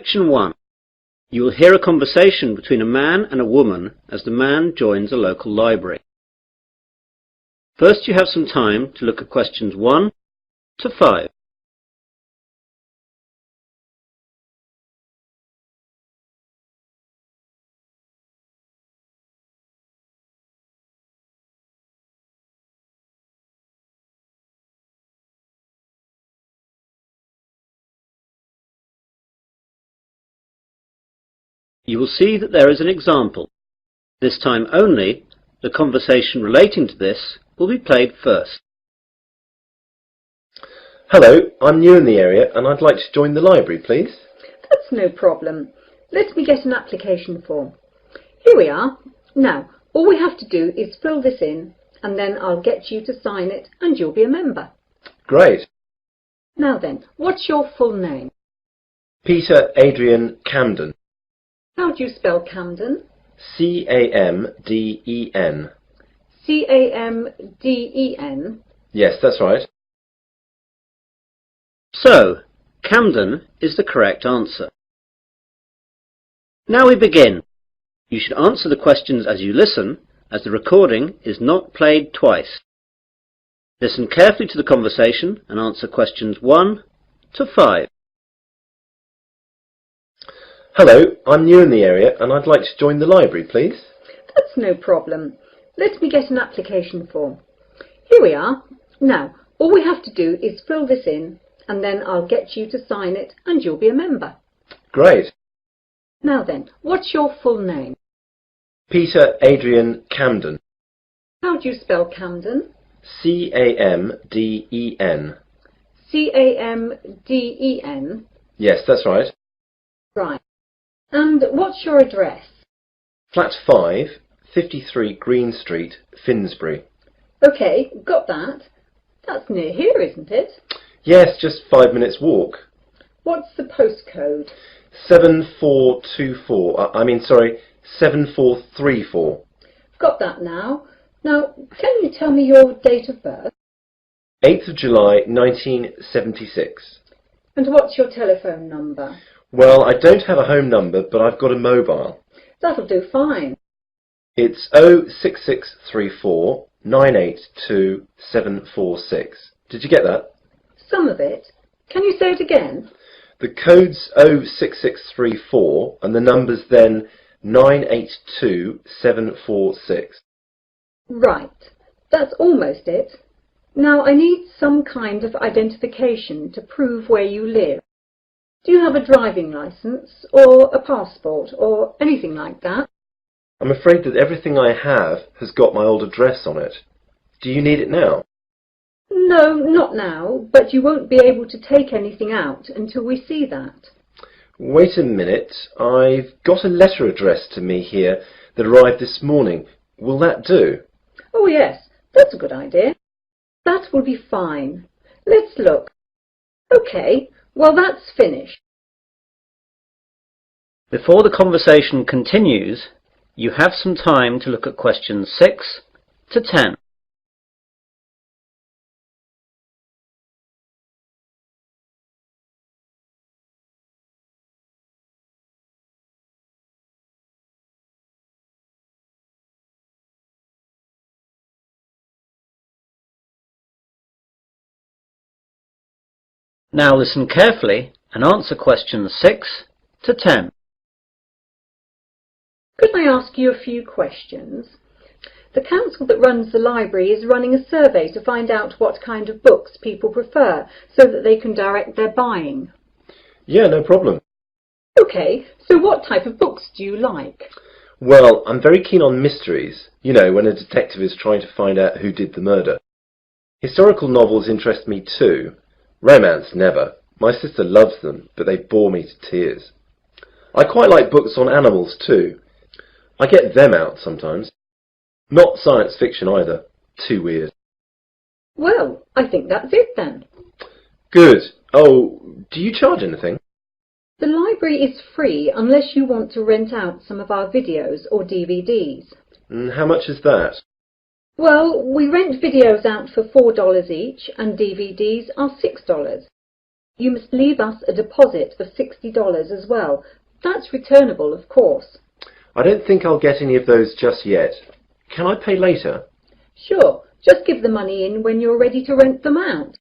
Section 1. You will hear a conversation between a man and a woman as the man joins a local library. First, you have some time to look at questions 1 to 5. You will see that there is an example. This time only, the conversation relating to this will be played first. Hello, I'm new in the area and I'd like to join the library, please. That's no problem. Let me get an application form. Here we are. Now, all we have to do is fill this in and then I'll get you to sign it and you'll be a member. Great. Now then, what's your full name? Peter Adrian Camden. How do you spell Camden? C-A-M-D-E-N. C-A-M-D-E-N? Yes, that's right. So, Camden is the correct answer. Now we begin. You should answer the questions as you listen, as the recording is not played twice. Listen carefully to the conversation and answer questions 1 to 5. Hello, I'm new in the area and I'd like to join the library, please. That's no problem. Let me get an application form. Here we are. Now, all we have to do is fill this in and then I'll get you to sign it and you'll be a member. Great. Now then, what's your full name? Peter Adrian Camden. How do you spell Camden? C-A-M-D-E-N. C-A-M-D-E-N? Yes, that's right. Right. And what's your address? Flat 5, 53 Green Street, Finsbury. OK, got that. That's near here, isn't it? Yes, just 5 minutes walk. What's the postcode? 7424. 7434. Got that now. Now, can you tell me your date of birth? 8th of July 1976. And what's your telephone number? Well, I don't have a home number, but I've got a mobile. That'll do fine. It's 06634 982 746. Did you get that? Some of it. Can you say it again? The code's 06634 and the number's then 982 746. Right. That's almost it. Now I need some kind of identification to prove where you live. Do you have a driving licence or a passport or anything like that? I'm afraid that everything I have has got my old address on it. Do you need it now? No, not now, but you won't be able to take anything out until we see that. Wait a minute. I've got a letter addressed to me here that arrived this morning. Will that do? Oh yes, that's a good idea. That will be fine. Let's look. OK, well that's finished. Before the conversation continues, you have some time to look at questions 6 to 10. Now listen carefully and answer questions 6 to 10. Could I ask you a few questions? The council that runs the library is running a survey to find out what kind of books people prefer so that they can direct their buying. Yeah, no problem. OK, so what type of books do you like? Well, I'm very keen on mysteries. You know, when a detective is trying to find out who did the murder. Historical novels interest me too. Romance, never. My sister loves them, but they bore me to tears. I quite like books on animals too. I get them out sometimes. Not science fiction either. Too weird. Well, I think that's it then. Good. Oh, do you charge anything? The library is free unless you want to rent out some of our videos or DVDs. How much is that? Well, we rent videos out for $4 each and DVDs are $6. You must leave us a deposit of $60 as well. That's returnable, of course. I don't think I'll get any of those just yet. Can I pay later? Sure, just give the money in when you're ready to rent them out.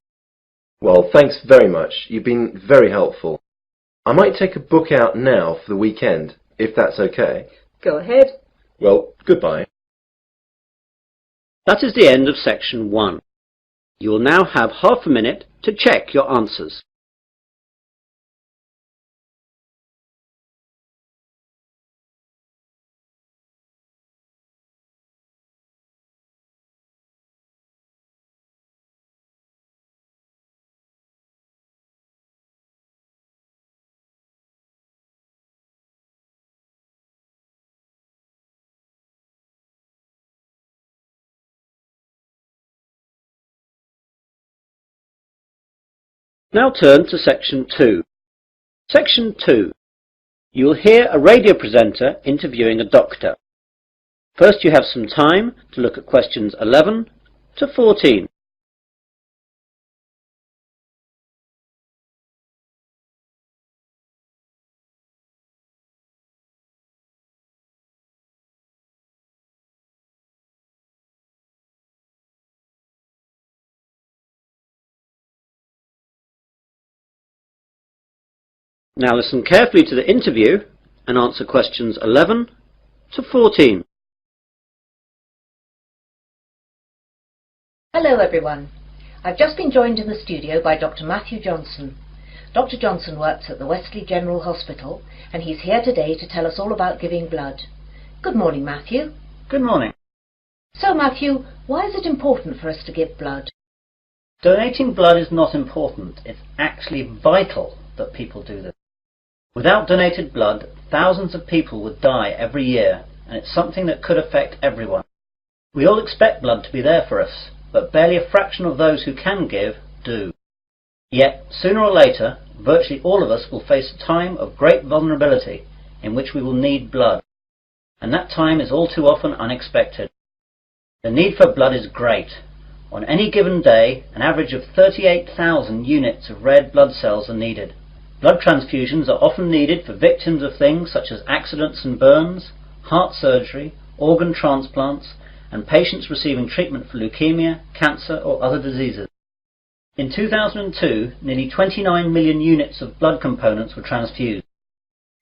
Well, thanks very much. You've been very helpful. I might take a book out now for the weekend, if that's okay. Go ahead. Well, goodbye. That is the end of section 1. You will now have half a minute to check your answers. Now turn to section 2. Section 2. You will hear a radio presenter interviewing a doctor. First you have some time to look at questions 11 to 14. Now listen carefully to the interview and answer questions 11 to 14. Hello everyone. I've just been joined in the studio by Dr. Matthew Johnson. Dr. Johnson works at the Wesley General Hospital and he's here today to tell us all about giving blood. Good morning, Matthew. Good morning. So Matthew, why is it important for us to give blood? Donating blood is not important. It's actually vital that people do this. Without donated blood, thousands of people would die every year, and it's something that could affect everyone. We all expect blood to be there for us, but barely a fraction of those who can give do. Yet, sooner or later, virtually all of us will face a time of great vulnerability in which we will need blood, and that time is all too often unexpected. The need for blood is great. On any given day, an average of 38,000 units of red blood cells are needed. Blood transfusions are often needed for victims of things such as accidents and burns, heart surgery, organ transplants, and patients receiving treatment for leukemia, cancer or other diseases. In 2002, nearly 29 million units of blood components were transfused.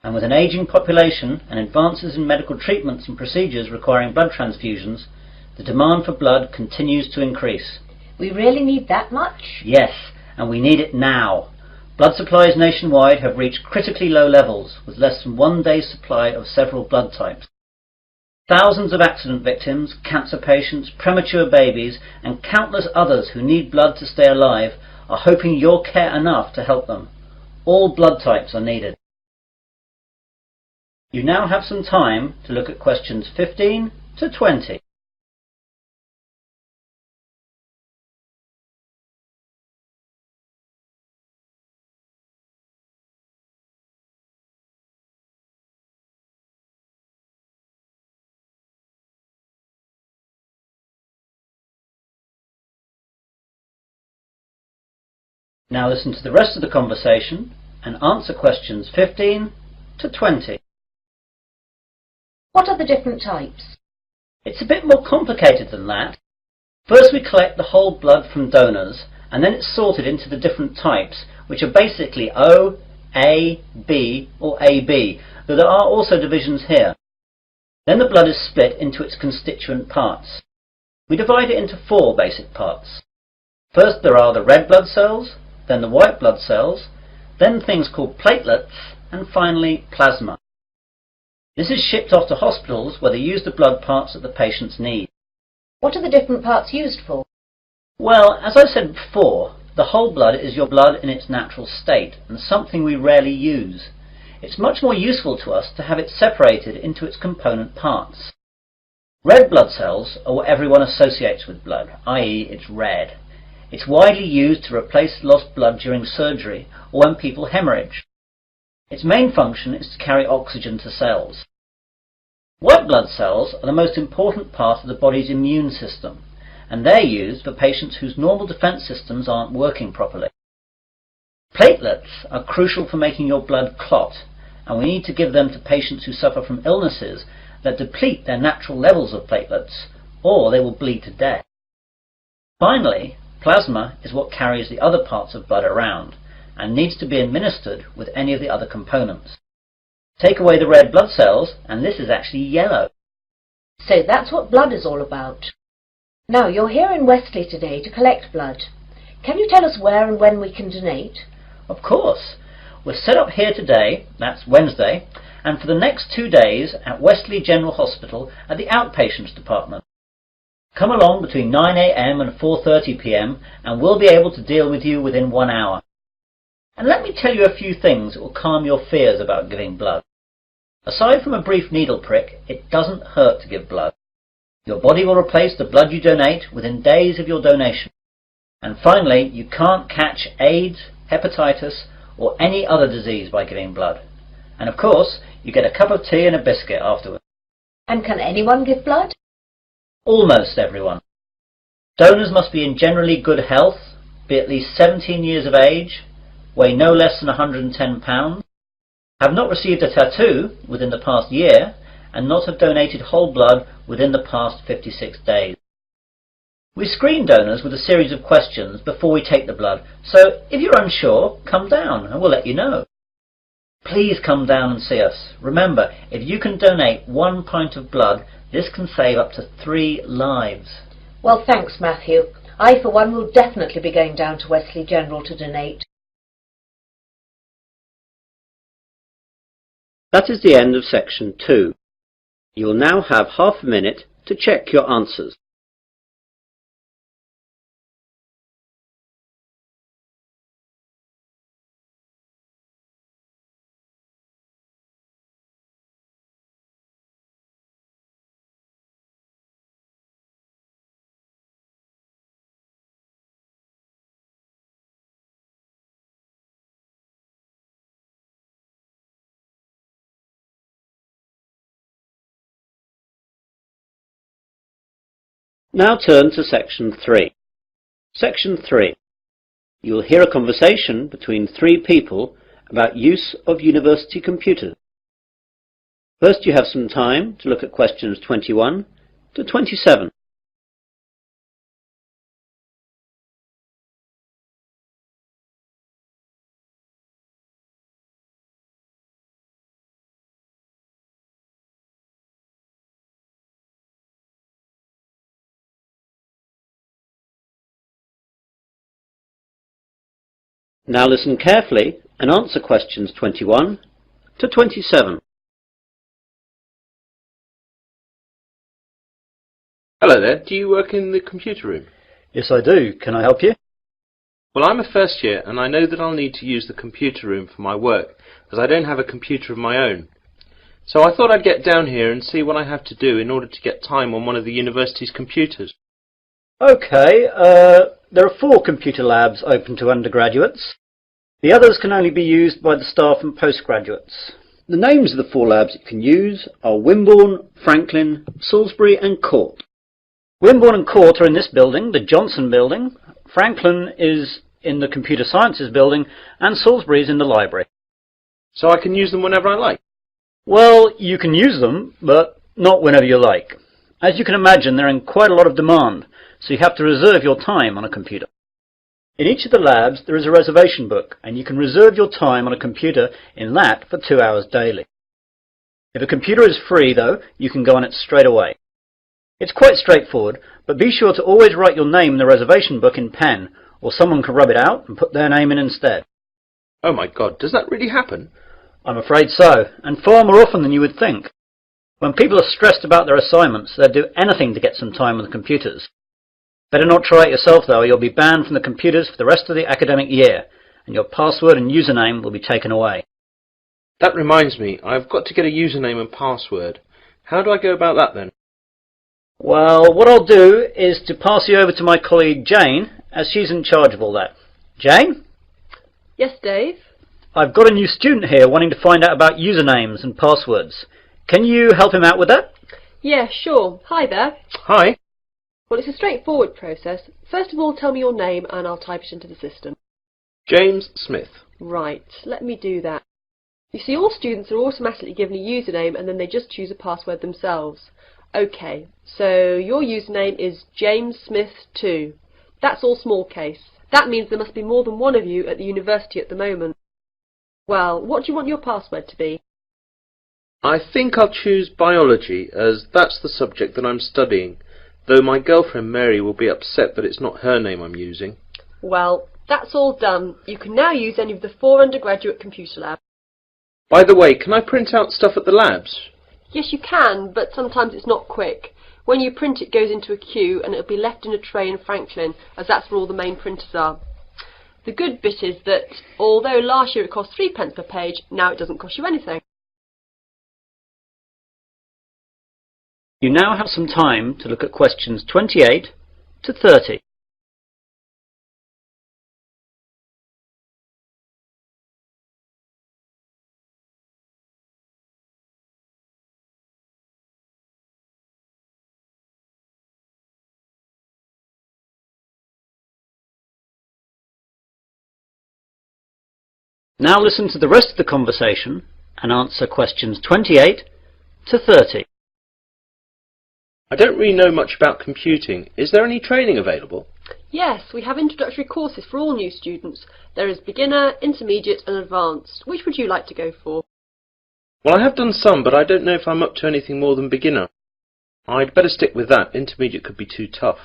And with an aging population and advances in medical treatments and procedures requiring blood transfusions, the demand for blood continues to increase. We really need that much? Yes, and we need it now. Blood supplies nationwide have reached critically low levels, with less than 1 day's supply of several blood types. Thousands of accident victims, cancer patients, premature babies, and countless others who need blood to stay alive are hoping you'll care enough to help them. All blood types are needed. You now have some time to look at questions 15 to 20. Now listen to the rest of the conversation and answer questions 15 to 20. What are the different types? It's a bit more complicated than that. First we collect the whole blood from donors, and then it's sorted into the different types, which are basically O, A, B or AB, though there are also divisions here. Then the blood is split into its constituent parts. We divide it into 4 basic parts. First there are the red blood cells, then the white blood cells, then things called platelets, and finally plasma. This is shipped off to hospitals where they use the blood parts that the patients need. What are the different parts used for? Well, as I said before, the whole blood is your blood in its natural state, and something we rarely use. It's much more useful to us to have it separated into its component parts. Red blood cells are what everyone associates with blood, i.e. it's red. It's widely used to replace lost blood during surgery or when people hemorrhage. Its main function is to carry oxygen to cells. White blood cells are the most important part of the body's immune system, and they're used for patients whose normal defense systems aren't working properly. Platelets are crucial for making your blood clot, and we need to give them to patients who suffer from illnesses that deplete their natural levels of platelets, or they will bleed to death. Finally, plasma is what carries the other parts of blood around, and needs to be administered with any of the other components. Take away the red blood cells, and this is actually yellow. So that's what blood is all about. Now, you're here in Wesley today to collect blood. Can you tell us where and when we can donate? Of course. We're set up here today, that's Wednesday, and for the next 2 days at Wesley General Hospital at the outpatients department. Come along between 9 a.m. and 4:30 p.m. and we'll be able to deal with you within 1 hour. And let me tell you a few things that will calm your fears about giving blood. Aside from a brief needle prick, it doesn't hurt to give blood. Your body will replace the blood you donate within days of your donation. And finally, you can't catch AIDS, hepatitis, or any other disease by giving blood. And of course, you get a cup of tea and a biscuit afterwards. And can anyone give blood? Almost everyone. Donors must be in generally good health, be at least 17 years of age, weigh no less than 110 pounds, have not received a tattoo within the past year, and not have donated whole blood within the past 56 days. We screen donors with a series of questions before we take the blood, so if you're unsure, come down and we'll let you know. Please come down and see us. Remember, if you can donate 1 pint of blood, this can save up to 3 lives. Well, thanks, Matthew. I, for one, will definitely be going down to Wesley General to donate. That is the end of section 2. You will now have half a minute to check your answers. Now turn to section 3. Section 3. You will hear a conversation between 3 people about use of university computers. First, you have some time to look at questions 21 to 27. Now listen carefully and answer questions 21 to 27. Hello there, do you work in the computer room? Yes, I do. Can I help you? Well, I'm a first year and I know that I'll need to use the computer room for my work, as I don't have a computer of my own. So I thought I'd get down here and see what I have to do in order to get time on one of the university's computers. Okay, there are 4 computer labs open to undergraduates. The others can only be used by the staff and postgraduates. The names of the 4 labs you can use are Wimborne, Franklin, Salisbury and Court. Wimborne and Court are in this building, the Johnson building. Franklin is in the Computer Sciences building, and Salisbury is in the library. So I can use them whenever I like? Well, you can use them, but not whenever you like. As you can imagine, they're in quite a lot of demand, so you have to reserve your time on a computer. In each of the labs there is a reservation book, and you can reserve your time on a computer in that for 2 hours daily. If a computer is free, though, you can go on it straight away. It's quite straightforward, but be sure to always write your name in the reservation book in pen, or someone can rub it out and put their name in instead. Oh my God, does that really happen? I'm afraid so, and far more often than you would think. When people are stressed about their assignments, they'll do anything to get some time on the computers. Better not try it yourself, though, or you'll be banned from the computers for the rest of the academic year, and your password and username will be taken away. That reminds me, I've got to get a username and password. How do I go about that then? Well, what I'll do is to pass you over to my colleague Jane, as she's in charge of all that. Jane? Yes, Dave? I've got a new student here wanting to find out about usernames and passwords. Can you help him out with that? Yeah, sure. Hi there. Hi. Well, it's a straightforward process. First of all, tell me your name and I'll type it into the system. James Smith. Right, let me do that. You see, all students are automatically given a username and then they just choose a password themselves. OK, so your username is JamesSmith2. That's all small case. That means there must be more than one of you at the university at the moment. Well, what do you want your password to be? I think I'll choose biology, as that's the subject that I'm studying, though my girlfriend Mary will be upset that it's not her name I'm using. Well, that's all done. You can now use any of the 4 undergraduate computer labs. By the way, can I print out stuff at the labs? Yes, you can, but sometimes it's not quick. When you print, it goes into a queue and it'll be left in a tray in Franklin, as that's where all the main printers are. The good bit is that, although last year it cost 3p per page, now it doesn't cost you anything. You now have some time to look at questions 28 to 30. Now listen to the rest of the conversation and answer questions 28 to 30. I don't really know much about computing. Is there any training available? Yes, we have introductory courses for all new students. There is beginner, intermediate and advanced. Which would you like to go for? Well, I have done some, but I don't know if I'm up to anything more than beginner. I'd better stick with that. Intermediate could be too tough.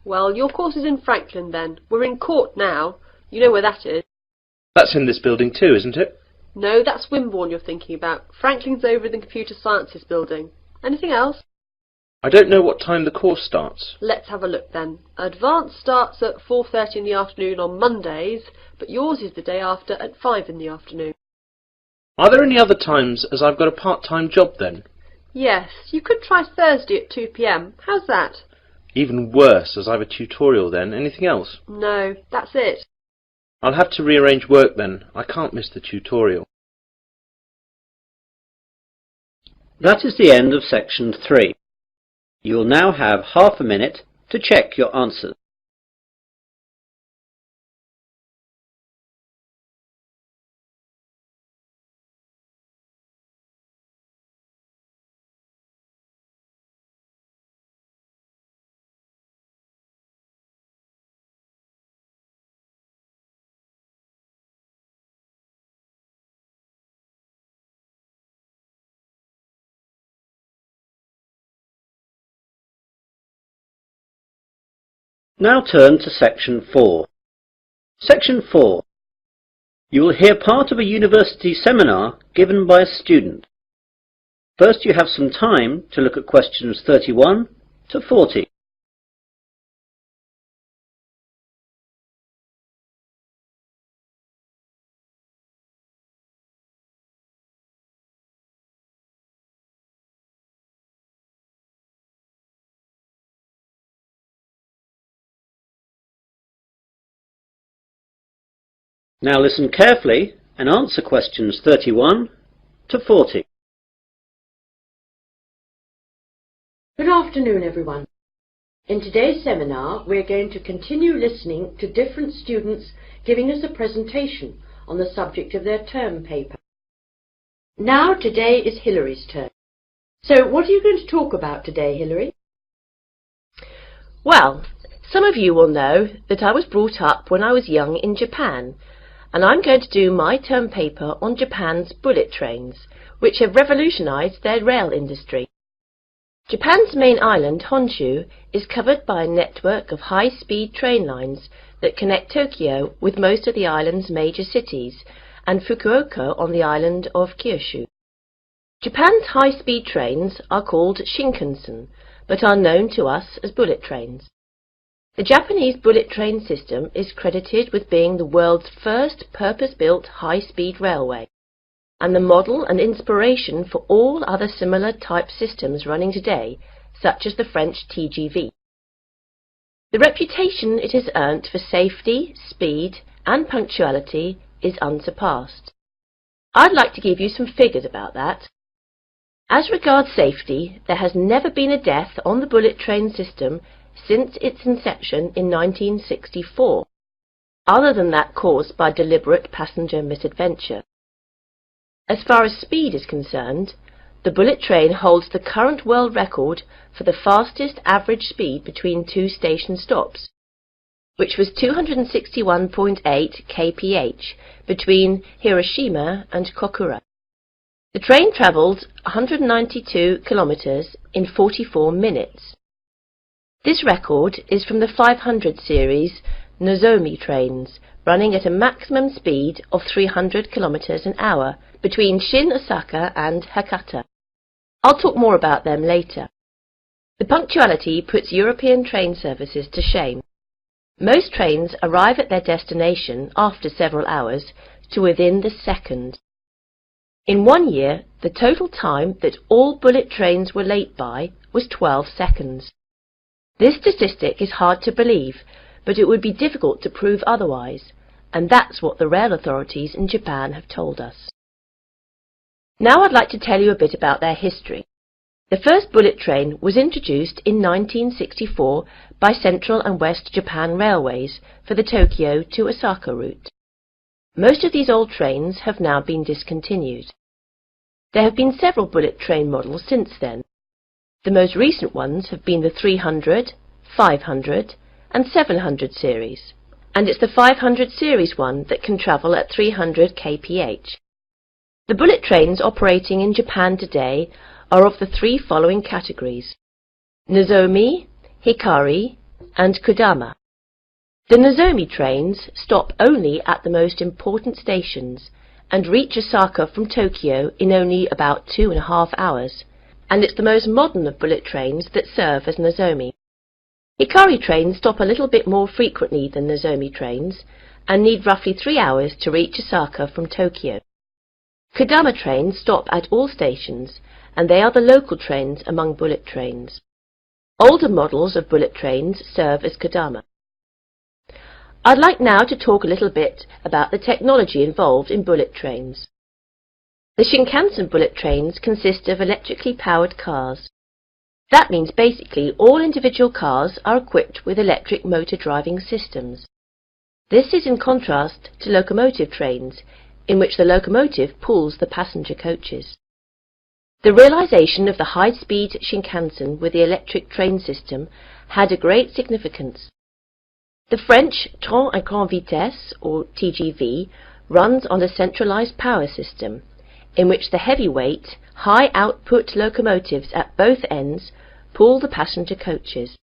Well, your course is in Franklin then. We're in Court now. You know where that is. That's in this building too, isn't it? No, that's Wimborne you're thinking about. Franklin's over in the Computer Sciences building. Anything else? I don't know what time the course starts. Let's have a look then. Advanced starts at 4:30 in the afternoon on Mondays, but yours is the day after at 5 in the afternoon. Are there any other times, as I've got a part-time job then? Yes, you could try Thursday at 2 p.m. How's that? Even worse, as I've a tutorial then. Anything else? No, that's it. I'll have to rearrange work then. I can't miss the tutorial. That is the end of section 3. You will now have half a minute to check your answers. Now turn to section 4. Section 4. You will hear part of a university seminar given by a student. First you have some time to look at questions 31 to 40. Now listen carefully and answer questions 31 to 40. Good afternoon, everyone. In today's seminar, we're going to continue listening to different students giving us a presentation on the subject of their term paper. Now, today is Hillary's turn. So, what are you going to talk about today, Hillary? Well, some of you will know that I was brought up when I was young in Japan, and I'm going to do my term paper on Japan's bullet trains, which have revolutionized their rail industry. Japan's main island, Honshu, is covered by a network of high-speed train lines that connect Tokyo with most of the island's major cities and Fukuoka on the island of Kyushu. Japan's high-speed trains are called Shinkansen, but are known to us as bullet trains. The Japanese bullet train system is credited with being the world's first purpose-built high-speed railway, and the model and inspiration for all other similar type systems running today, such as the French TGV. The reputation it has earned for safety, speed, and punctuality is unsurpassed. I'd like to give you some figures about that. As regards safety, there has never been a death on the bullet train system since its inception in 1964. other than that caused by deliberate passenger misadventure. As far as speed is concerned, the bullet train holds the current world record for the fastest average speed between two station stops, which was 261.8 kph between Hiroshima and Kokura. The train travelled 192 kilometres in 44 minutes. This record is from the 500 series Nozomi trains, running at a maximum speed of 300 kilometres an hour between Shin Osaka and Hakata. I'll talk more about them later. The punctuality puts European train services to shame. Most trains arrive at their destination after several hours to within the second. In 1 year, the total time that all bullet trains were late by was 12 seconds. This statistic is hard to believe, but it would be difficult to prove otherwise, and that's what the rail authorities in Japan have told us. Now I'd like to tell you a bit about their history. The first bullet train was introduced in 1964 by Central and West Japan Railways for the Tokyo to Osaka route. Most of these old trains have now been discontinued. There have been several bullet train models since then. The most recent ones have been the 300, 500 and 700 series, and it's the 500 series one that can travel at 300 kph. The bullet trains operating in Japan today are of the three following categories: Nozomi, Hikari and Kodama. The Nozomi trains stop only at the most important stations and reach Osaka from Tokyo in only about 2.5 hours, and it's the most modern of bullet trains that serve as Nozomi. Hikari trains stop a little bit more frequently than Nozomi trains and need roughly 3 hours to reach Osaka from Tokyo. Kodama trains stop at all stations, and they are the local trains among bullet trains. Older models of bullet trains serve as Kodama. I'd like now to talk a little bit about the technology involved in bullet trains. The Shinkansen bullet trains consist of electrically powered cars. That means basically all individual cars are equipped with electric motor driving systems. This is in contrast to locomotive trains, in which the locomotive pulls the passenger coaches. The realization of the high-speed Shinkansen with the electric train system had a great significance. The French Train à Grande Vitesse, or TGV, runs on a centralized power system, in which the heavyweight, high-output locomotives at both ends pull the passenger coaches.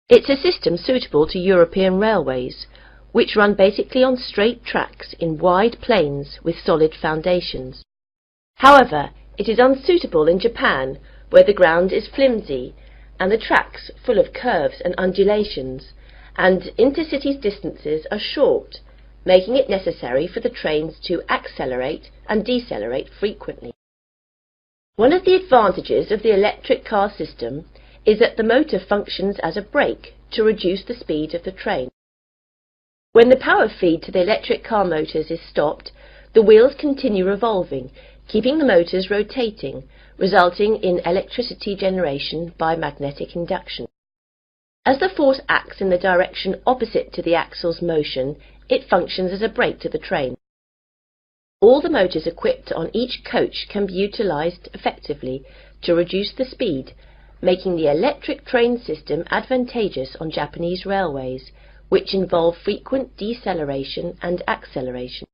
It's a system suitable to European railways, which run basically on straight tracks in wide plains with solid foundations. However, it is unsuitable in Japan, where the ground is flimsy and the tracks full of curves and undulations, and intercity distances are short, making it necessary for the trains to accelerate and decelerate frequently. One of the advantages of the electric car system is that the motor functions as a brake to reduce the speed of the train. When the power feed to the electric car motors is stopped, the wheels continue revolving, keeping the motors rotating, resulting in electricity generation by magnetic induction. As the force acts in the direction opposite to the axle's motion, it functions as a brake to the train. All the motors equipped on each coach can be utilized effectively to reduce the speed, making the electric train system advantageous on Japanese railways, which involve frequent deceleration and acceleration.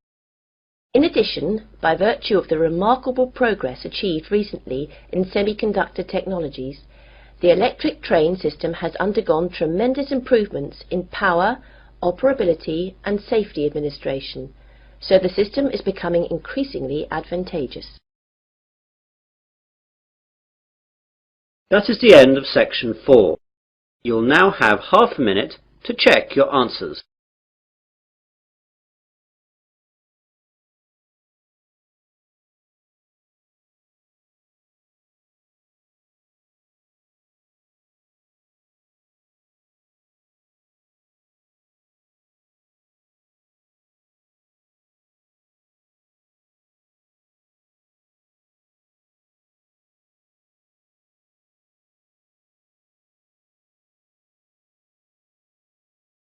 In addition, by virtue of the remarkable progress achieved recently in semiconductor technologies, the electric train system has undergone tremendous improvements in power, operability and safety administration, so the system is becoming increasingly advantageous. That is the end of section 4. You'll now have half a minute to check your answers.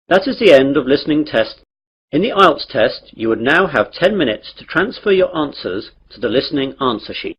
That is the end of listening test In the Ielts test, you would now have 10 minutes to transfer your answers to the listening answer sheet.